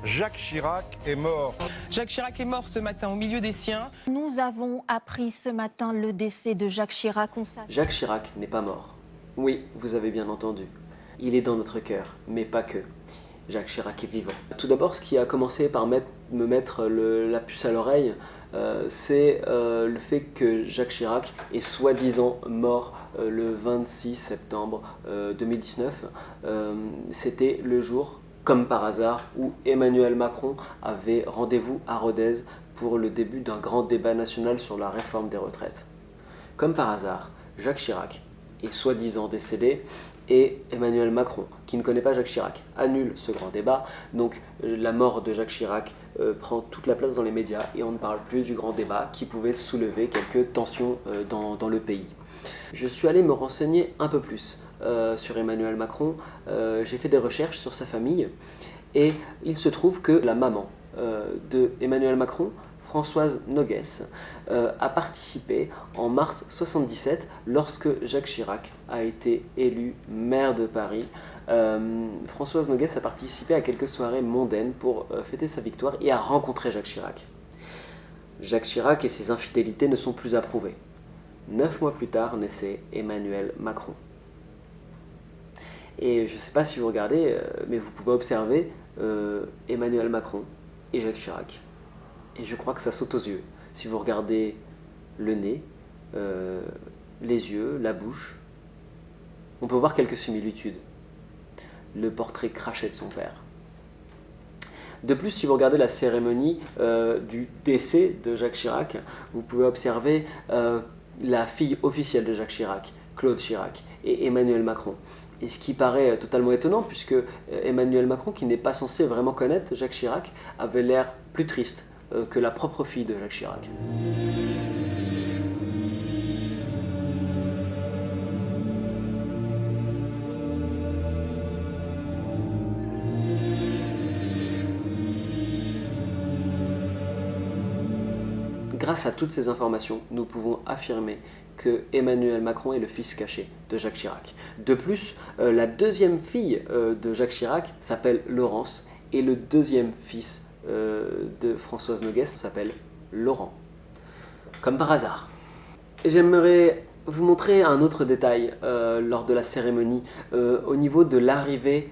Jacques Chirac est mort. Jacques Chirac est mort ce matin au milieu des siens. Nous avons appris ce matin le décès de Jacques Chirac. Jacques Chirac n'est pas mort. Oui, vous avez bien entendu. Il est dans notre cœur, mais pas que. Jacques Chirac est vivant. Tout d'abord, ce qui a commencé par me mettre la puce à l'oreille, c'est le fait que Jacques Chirac est soi-disant mort le 26 septembre 2019. C'était le jour, comme par hasard, où Emmanuel Macron avait rendez-vous à Rodez pour le début d'un grand débat national sur la réforme des retraites. Comme par hasard, Jacques Chirac est soi-disant décédé et Emmanuel Macron, qui ne connaît pas Jacques Chirac, annule ce grand débat. Donc la mort de Jacques Chirac prend toute la place dans les médias et on ne parle plus du grand débat qui pouvait soulever quelques tensions dans le pays. Je suis allé me renseigner un peu plus sur Emmanuel Macron. J'ai fait des recherches sur sa famille et il se trouve que la maman de Emmanuel Macron, Françoise Noguès, a participé en mars 1977 lorsque Jacques Chirac a été élu maire de Paris. Françoise Noguès a participé à quelques soirées mondaines pour fêter sa victoire et a rencontré Jacques Chirac. Jacques Chirac et ses infidélités ne sont plus approuvées. 9 mois plus tard naissait Emmanuel Macron. Et je ne sais pas si vous regardez, mais vous pouvez observer Emmanuel Macron et Jacques Chirac. Et je crois que ça saute aux yeux. Si vous regardez le nez, les yeux, la bouche, on peut voir quelques similitudes. Le portrait craché de son père. De plus, si vous regardez la cérémonie du décès de Jacques Chirac, vous pouvez observer la fille officielle de Jacques Chirac, Claude Chirac, et Emmanuel Macron. Et ce qui paraît totalement étonnant, puisque Emmanuel Macron, qui n'est pas censé vraiment connaître Jacques Chirac, avait l'air plus triste que la propre fille de Jacques Chirac. Grâce à toutes ces informations, nous pouvons affirmer que Emmanuel Macron est le fils caché de Jacques Chirac. De plus, la deuxième fille de Jacques Chirac s'appelle Laurence et le deuxième fils de Françoise Noguès s'appelle Laurent. Comme par hasard. J'aimerais vous montrer un autre détail lors de la cérémonie au niveau de l'arrivée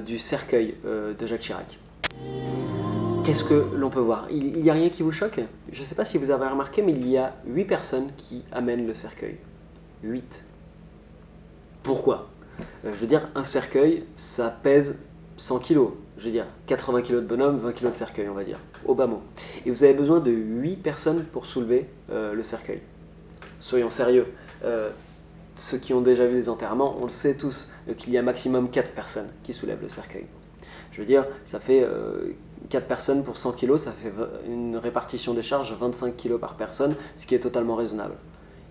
du cercueil de Jacques Chirac. Qu'est-ce que l'on peut voir? Il n'y a rien qui vous choque? Je ne sais pas si vous avez remarqué, mais il y a 8 personnes qui amènent le cercueil. 8. Pourquoi? Je veux dire, un cercueil, ça pèse 100 kg. Je veux dire, 80 kg de bonhomme, 20 kg de cercueil, on va dire, au bas mot. Et vous avez besoin de 8 personnes pour soulever le cercueil. Soyons sérieux. Ceux qui ont déjà vu des enterrements, on le sait tous, qu'il y a maximum 4 personnes qui soulèvent le cercueil. Je veux dire, ça fait 4 personnes pour 100 kg, ça fait une répartition des charges 25 kg par personne, ce qui est totalement raisonnable.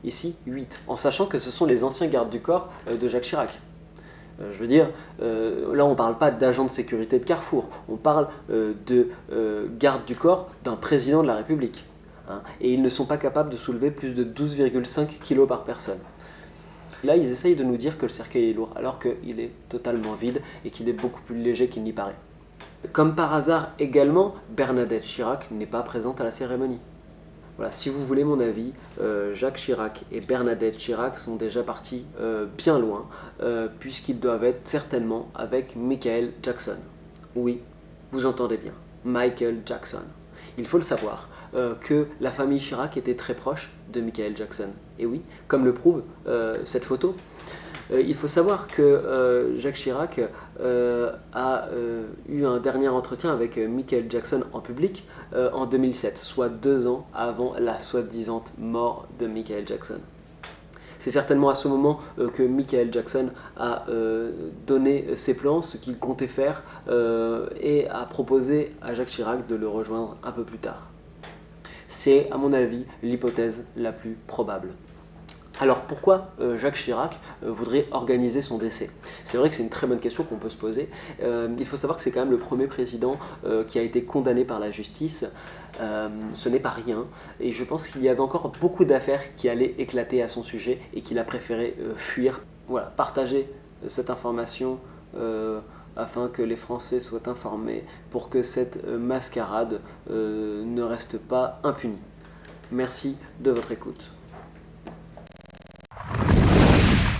Ici, 8, en sachant que ce sont les anciens gardes du corps de Jacques Chirac. Je veux dire, là on ne parle pas d'agents de sécurité de Carrefour, on parle de garde du corps d'un président de la République. Hein, et ils ne sont pas capables de soulever plus de 12,5 kg par personne. Là, ils essayent de nous dire que le cercueil est lourd, alors qu'il est totalement vide et qu'il est beaucoup plus léger qu'il n'y paraît. Comme par hasard également, Bernadette Chirac n'est pas présente à la cérémonie. Voilà, si vous voulez mon avis, Jacques Chirac et Bernadette Chirac sont déjà partis bien loin, puisqu'ils doivent être certainement avec Michael Jackson. Oui, vous entendez bien, Michael Jackson. Il faut le savoir, que la famille Chirac était très proche de Michael Jackson. Et oui, comme le prouve cette photo. Il faut savoir que Jacques Chirac a eu un dernier entretien avec Michael Jackson en public en 2007, soit 2 ans avant la soi-disant mort de Michael Jackson. C'est certainement à ce moment que Michael Jackson a donné ses plans, ce qu'il comptait faire, et a proposé à Jacques Chirac de le rejoindre un peu plus tard. C'est, à mon avis, l'hypothèse la plus probable. Alors pourquoi Jacques Chirac voudrait organiser son décès? C'est vrai que c'est une très bonne question qu'on peut se poser. Il faut savoir que c'est quand même le premier président qui a été condamné par la justice. Ce n'est pas rien. Et je pense qu'il y avait encore beaucoup d'affaires qui allaient éclater à son sujet et qu'il a préféré fuir. Voilà, partager cette information afin que les Français soient informés pour que cette mascarade ne reste pas impunie. Merci de votre écoute.